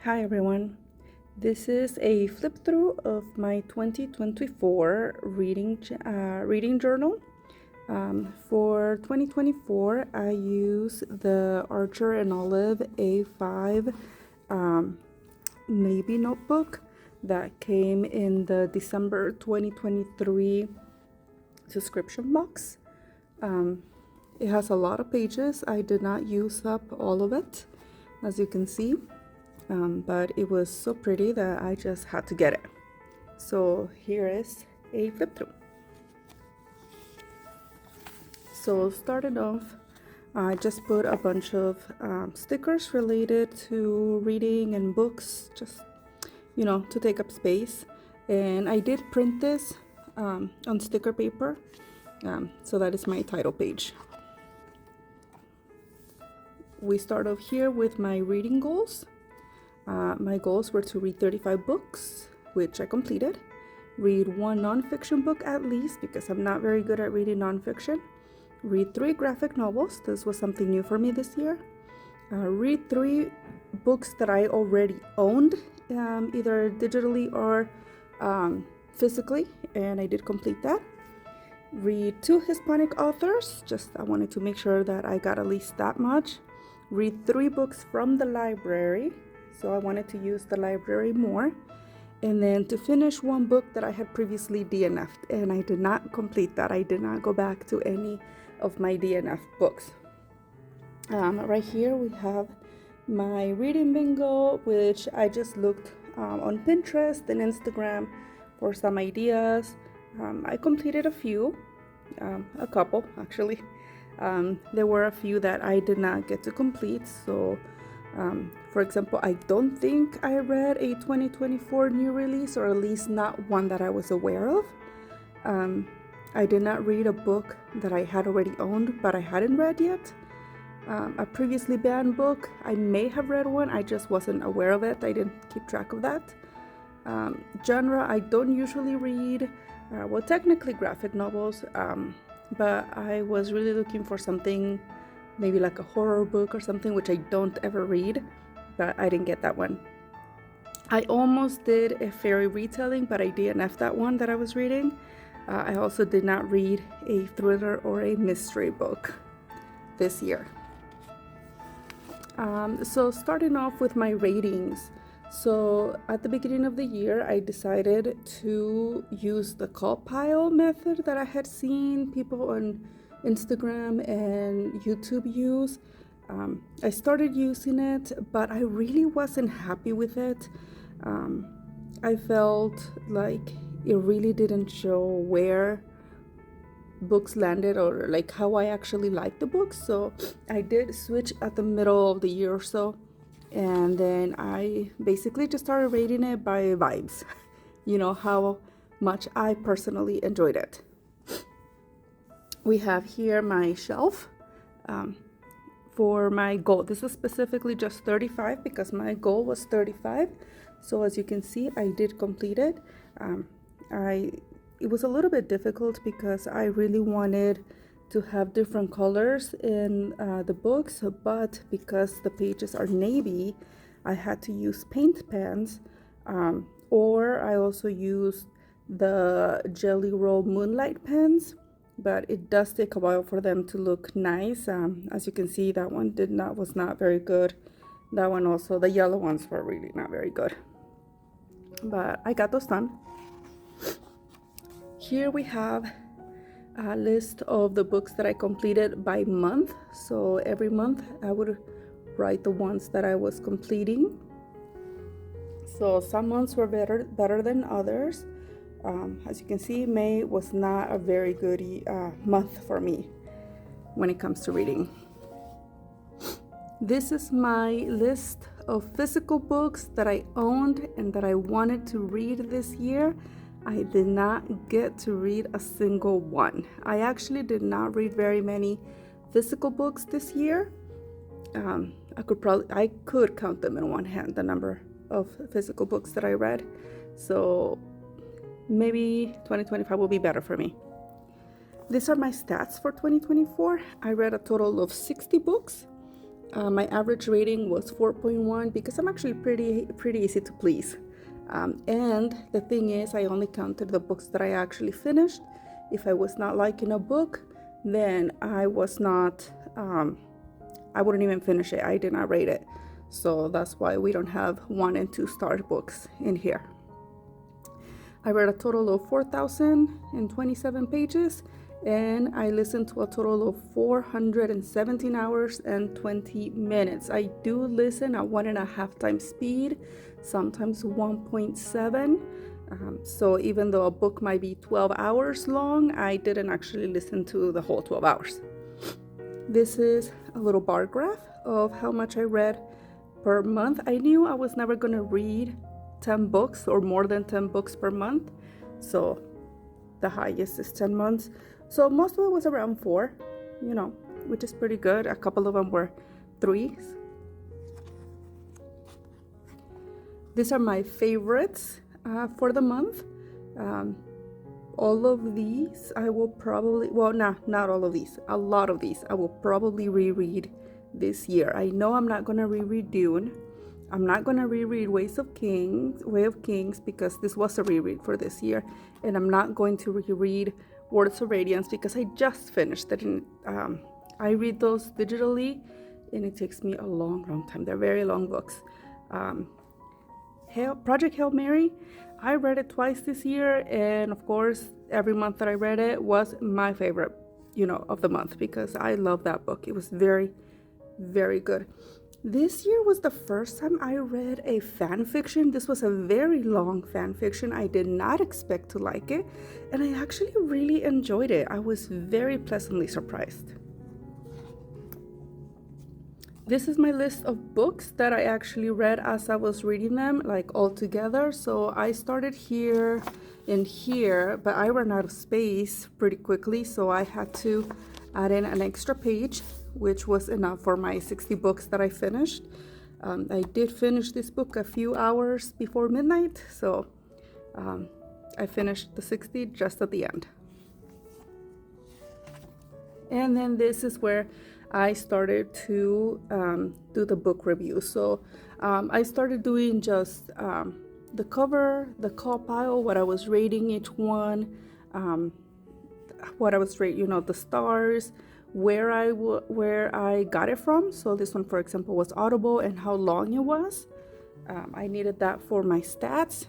Hi everyone. This is a flip through of my 2024 reading journal. For 2024, I use the Archer and Olive A5 Navy notebook that came in the December 2023 subscription box. It has a lot of pages. I did not use up all of it, as you can see. But it was so pretty that I just had to get it. So here is a flip through. So started off, I just put a bunch of stickers related to reading and books, just to take up space. And I did print this on sticker paper, so that is my title page. We start off here with my reading goals. My goals were to read 35 books, which I completed. Read one nonfiction book at least, because I'm not very good at reading nonfiction. Read 3 graphic novels. This was something new for me this year. Read 3 books that I already owned, either digitally or physically, and I did complete that. Read 2 Hispanic authors. I wanted to make sure that I got at least that much. Read 3 books from the library. So I wanted to use the library more. And then to finish 1 book that I had previously DNF'd, and I did not complete that. I did not go back to any of my DNF books. Right here we have my reading bingo, which I just looked on Pinterest and Instagram for some ideas. I completed a couple actually. There were a few that I did not get to complete, so for example, I don't think I read a 2024 new release, or at least not one that I was aware of. I did not read a book that I had already owned, but I hadn't read yet. A previously banned book, I may have read one, I just wasn't aware of it. I didn't keep track of that. Genre, I don't usually read, technically graphic novels, but I was really looking for something maybe like a horror book or something, which I don't ever read, but I didn't get that one. I almost did a fairy retelling, but I DNF'd that one that I was reading. I also did not read a thriller or a mystery book this year. So starting off with my ratings. So at the beginning of the year, I decided to use the CAWPILE method that I had seen people on Instagram and YouTube use. I started using it, but I really wasn't happy with it. I felt like it really didn't show where books landed, or like how I actually liked the books. So I did switch at the middle of the year or so, and then I basically just started rating it by vibes, how much I personally enjoyed it. We have here my shelf. For my goal, this is specifically just 35 because my goal was 35. So as you can see, I did complete it. It was a little bit difficult because I really wanted to have different colors in the books, but because the pages are navy, I had to use paint pens, or I also used the Jelly Roll Moonlight pens, but it does take a while for them to look nice. As you can see, that one was not very good. That one also, the yellow ones were really not very good, but I got those done. Here we have a list of the books that I completed by month. So every month I would write the ones that I was completing. So some months were better than others. As you can see, May was not a very good month for me when it comes to reading. This is my list of physical books that I owned and that I wanted to read this year. I did not get to read a single one. I actually did not read very many physical books this year. I could count them in one hand, the number of physical books that I read. So maybe 2025 will be better for me. These are my stats for 2024. I read a total of 60 books. My average rating was 4.1 because I'm actually pretty easy to please. And the thing is, I only counted the books that I actually finished. If I was not liking a book, then I wouldn't even finish it. I did not rate it. So that's why we don't have 1 and 2 star books in here. I read a total of 4,027 pages, and I listened to a total of 417 hours and 20 minutes. I do listen at 1.5 times speed, sometimes 1.7. So even though a book might be 12 hours long, I didn't actually listen to the whole 12 hours. This is a little bar graph of how much I read per month. I knew I was never going to read 10 books or more than 10 books per month. So the highest is 10 months. So most of it was around 4, which is pretty good. A couple of them were 3s. These are my favorites for the month. All of these I will probably, not all of these, a lot of these I will probably reread this year. I know I'm not going to reread Dune. I'm not going to reread Way of Kings because this was a reread for this year. And I'm not going to reread Words of Radiance because I just finished it. And I read those digitally and it takes me a long time. They're very long books. Project Hail Mary, I read it twice this year. And of course, every month that I read it was my favorite, of the month because I love that book. It was very, very good. This year was the first time I read a fan fiction. This was a very long fan fiction. I did not expect to like it, and I actually really enjoyed it. I was very pleasantly surprised. This is my list of books that I actually read as I was reading them, like all together. So I started here and here, but I ran out of space pretty quickly, so I had to add in an extra page, which was enough for my 60 books that I finished. I did finish this book a few hours before midnight, so I finished the 60 just at the end. And then this is where I started to do the book review. So I started doing just the cover, the call pile, what I was rating each one, what I was rating, the stars, where I got it from. So this one, for example, was Audible and how long it was. I needed that for my stats.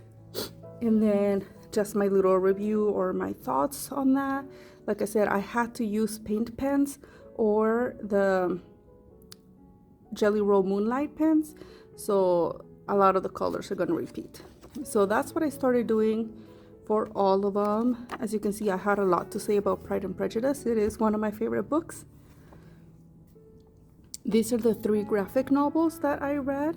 And then just my little review or my thoughts on that. Like I said, I had to use paint pens or the Jelly Roll Moonlight pens. So a lot of the colors are going to repeat. So that's what I started doing for all of them. As you can see, I had a lot to say about Pride and Prejudice. It is one of my favorite books. These are the 3 graphic novels that I read.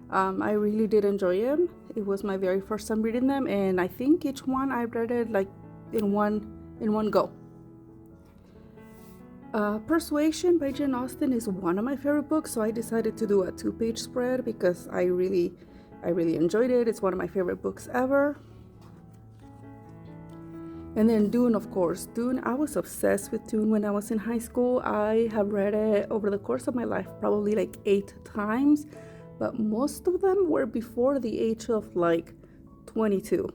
I really did enjoy them. It was my very first time reading them, and I think each one I read it like in one go. Persuasion by Jane Austen is one of my favorite books, so I decided to do a 2-page spread because I really enjoyed it. It's one of my favorite books ever. And then Dune, of course. Dune, I was obsessed with Dune when I was in high school. I have read it over the course of my life probably like 8 times, but most of them were before the age of like 22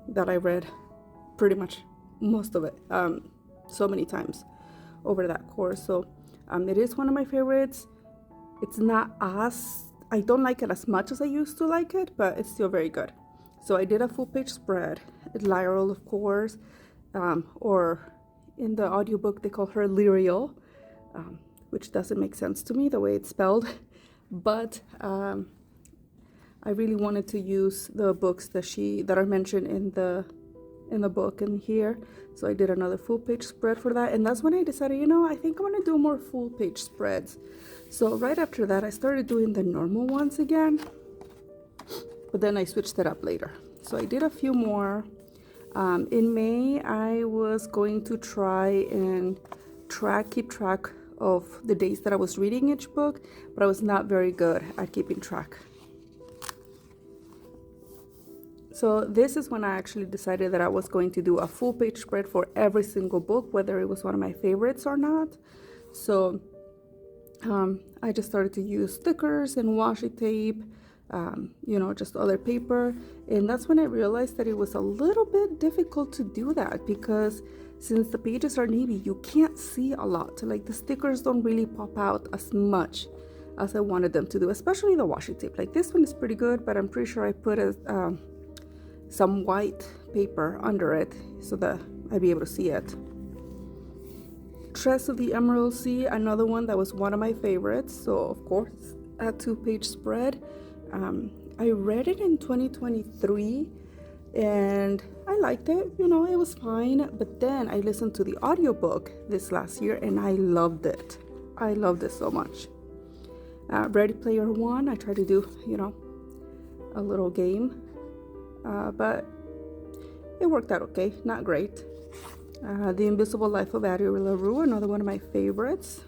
that I read pretty much most of it so many times over that course. So it is one of my favorites. It's not I don't like it as much as I used to like it, but it's still very good. So I did a full page spread. Lyral, of course, or in the audiobook they call her Lyriel, which doesn't make sense to me the way it's spelled. But I really wanted to use the books that are mentioned in the book in here. So I did another full page spread for that. And that's when I decided, I think I'm going to do more full page spreads. So right after that, I started doing the normal ones again. But then I switched it up later. So I did a few more. In May, I was going to try and keep track of the days that I was reading each book, but I was not very good at keeping track. So this is when I actually decided that I was going to do a full page spread for every single book, whether it was one of my favorites or not. So I just started to use stickers and washi tape, just other paper. And that's when I realized that it was a little bit difficult to do that because since the pages are navy, you can't see a lot. Like the stickers don't really pop out as much as I wanted them to do, especially the washi tape. Like this one is pretty good, but I'm pretty sure I put some white paper under it so that I'd be able to see it. Tress of the Emerald Sea, another one that was one of my favorites. So of course, a 2-page spread. I read it in 2023 and I liked it. It was fine. But then I listened to the audiobook this last year and I loved it. I loved it so much. Ready Player One, I tried to do, a little game, but it worked out okay. Not great. The Invisible Life of Addie LaRue, another one of my favorites.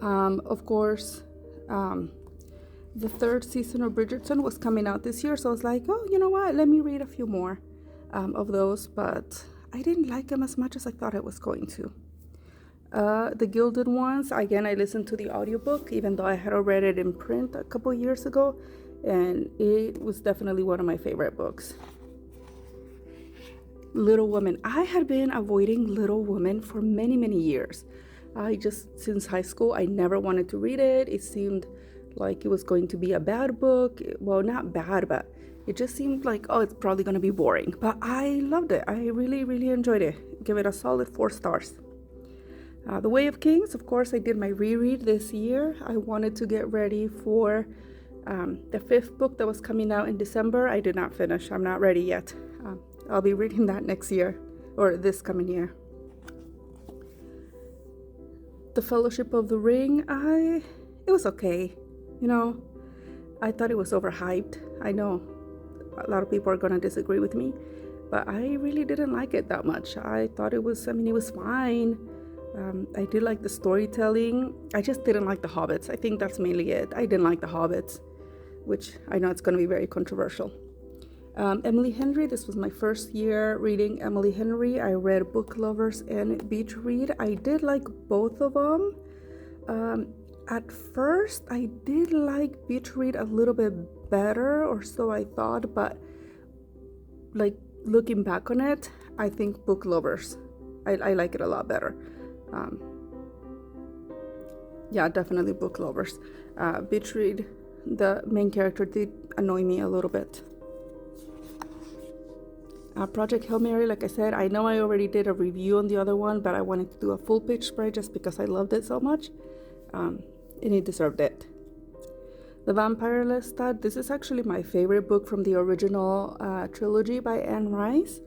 Of course, the 3rd season of Bridgerton was coming out this year, so I was like, oh, you know what? Let me read a few more of those, but I didn't like them as much as I thought I was going to. The Gilded Ones, again, I listened to the audiobook, even though I had read it in print a couple years ago, and it was definitely one of my favorite books. Little Women. I had been avoiding Little Women for many, many years. Since high school, I never wanted to read it. It seemed like it was going to be a bad book. Well, not bad, but it just seemed like, oh, it's probably going to be boring. But I loved it. I really, really enjoyed it. Give it a solid 4 stars. The Way of Kings, of course, I did my reread this year. I wanted to get ready for the 5th book that was coming out in December. I did not finish. I'm not ready yet. I'll be reading that next year, or this coming year. The Fellowship of the Ring, it was okay. I thought it was overhyped. I know a lot of people are going to disagree with me, but I really didn't like it that much. I thought it was fine. I did like the storytelling. I just didn't like the Hobbits. I think that's mainly it. I didn't like the Hobbits, which I know it's going to be very controversial. Emily Henry, this was my first year reading Emily Henry. I read Book Lovers and Beach Read. I did like both of them. At first, I did like Beach Read a little bit better, or so I thought, but like looking back on it, I think Book Lovers, I like it a lot better. Yeah, definitely Book Lovers. Beach Read, the main character did annoy me a little bit. Project Hail Mary, like I said, I know I already did a review on the other one, but I wanted to do a full page spread just because I loved it so much, and it deserved it. The Vampire Lestat, this is actually my favorite book from the original trilogy by Anne Rice.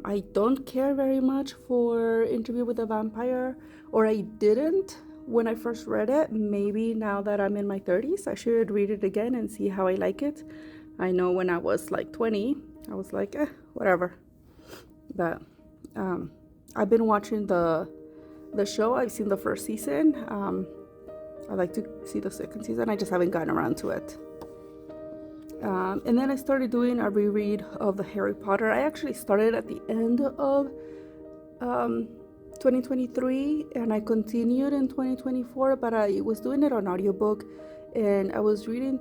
I don't care very much for Interview with the Vampire, or I didn't when I first read it. Maybe now that I'm in my 30s, I should read it again and see how I like it. I know when I was like 20, I was like, whatever. But I've been watching the show. I've seen the 1st season. I'd like to see the 2nd season. I just haven't gotten around to it. And then I started doing a reread of the Harry Potter. I actually started at the end of 2023 and I continued in 2024, but I was doing it on audiobook and I was reading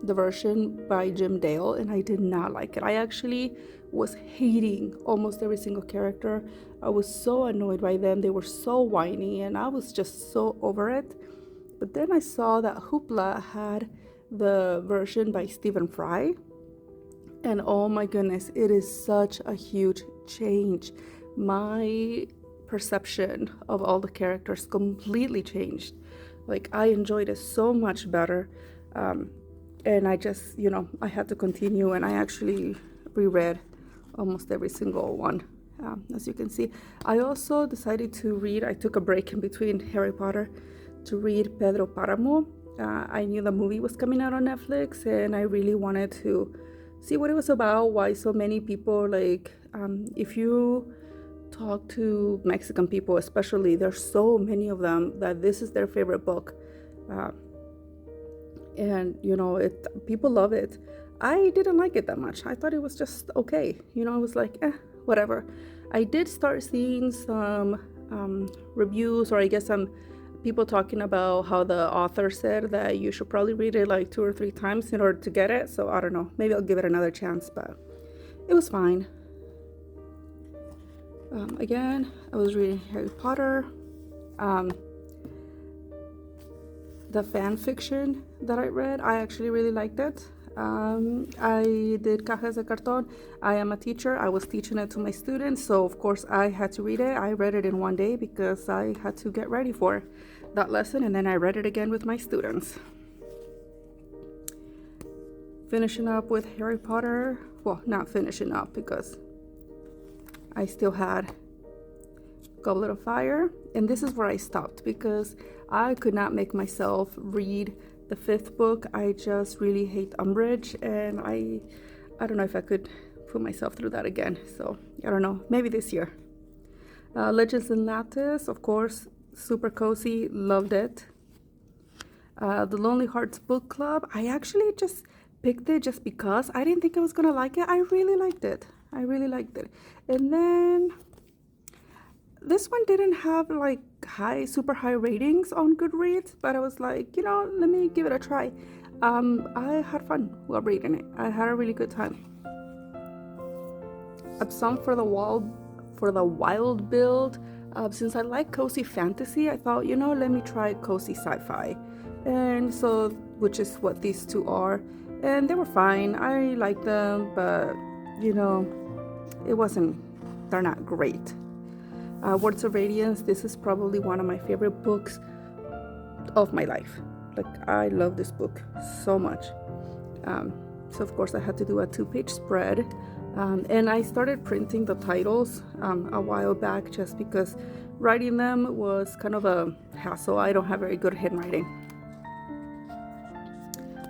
the version by Jim Dale and I did not like it. I actually was hating almost every single character. I was so annoyed by them. They were so whiny and I was just so over it. But then I saw that Hoopla had the version by Stephen Fry, and oh my goodness, it is such a huge change. My perception of all the characters completely changed. Like, I enjoyed it so much better, and I just, I had to continue, and I actually reread almost every single one. As you can see, I also decided to read, I took a break in between Harry Potter to read Pedro Páramo. I knew the movie was coming out on Netflix and I really wanted to see what it was about, why so many people, if you talk to Mexican people especially, there's so many of them that this is their favorite book. And people love it. I didn't like it that much. I thought it was just okay. I was like, whatever. I did start seeing some reviews, or I guess some people talking about how the author said that you should probably read it like 2 or 3 times in order to get it. So I don't know. Maybe I'll give it another chance, but it was fine. Again, I was reading Harry Potter. The fan fiction that I read, I actually really liked it. I did Cajas de Cartón. I am a teacher. I was teaching it to my students, so of course I had to read it. I read it in one day because I had to get ready for that lesson, and then I read it again with my students. Finishing up with Harry Potter. Well, not finishing up because I still had Goblet of Fire, and this is where I stopped because I could not make myself read the 5th book. I just really hate Umbridge, and I don't know if I could put myself through that again. So I don't know, maybe this year. Legends in Lattice, of course, super cozy, loved it. The Lonely Hearts Book Club, I actually just picked it just because I didn't think I was gonna like it. I really liked it. And then this one didn't have like super high ratings on Goodreads, but I was like, let me give it a try. I had fun while reading it. I had a really good time. Some for the Wild Build. Since I like cozy fantasy, I thought, let me try cozy sci-fi. And so, which is what these two are. And they were fine. I liked them, but, they're not great. Words of Radiance, this is probably one of my favorite books of my life. Like, I love this book so much. So of course I had to do a 2-page spread. And I started printing the titles a while back just because writing them was kind of a hassle. I don't have very good handwriting.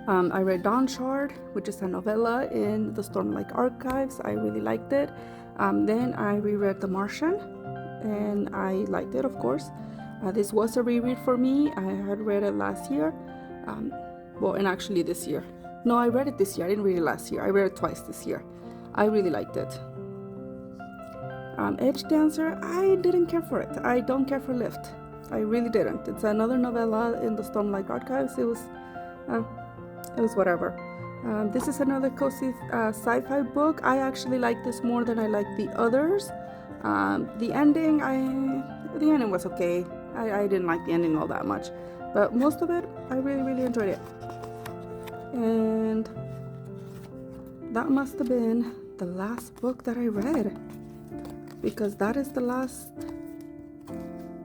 I read Dawn Shard, which is a novella in the Stormlight Archives. I really liked it. Then I reread The Martian, and I liked it, of course. This was a reread for me. I had read it last year. And actually this year. No, I read it this year. I didn't read it last year. I read it twice this year. I really liked it. Edge Dancer, I didn't care for it. I don't care for Lift. I really didn't. It's another novella in the Stormlight Archives. It was whatever. This is another cozy sci-fi book. I actually like this more than I like the others. The ending was okay. I didn't like the ending all that much, but most of it, I really, really enjoyed it. And that must have been the last book that I read, because that is the last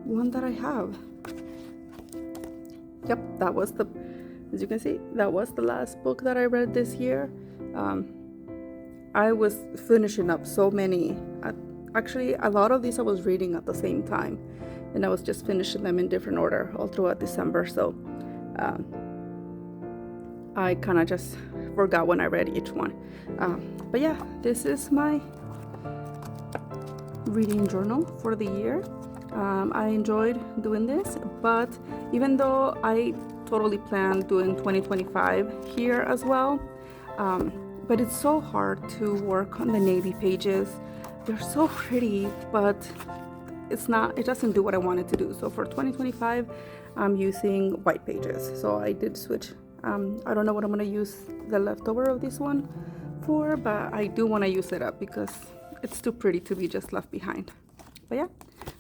one that I have. Yep, as you can see, that was the last book that I read this year. I was finishing up so many. Actually, a lot of these I was reading at the same time, and I was just finishing them in different order all throughout December. So I kind of just forgot when I read each one. But yeah, this is my reading journal for the year. I enjoyed doing this, but even though I totally planned doing 2025 here as well, but it's so hard to work on the navy pages. They're so pretty, but it doesn't do what I wanted to do. So for 2025, I'm using white pages. So I did switch. I don't know what I'm gonna use the leftover of this one for, but I do want to use it up because it's too pretty to be just left behind. But yeah,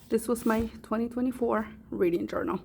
this was my 2024 reading journal.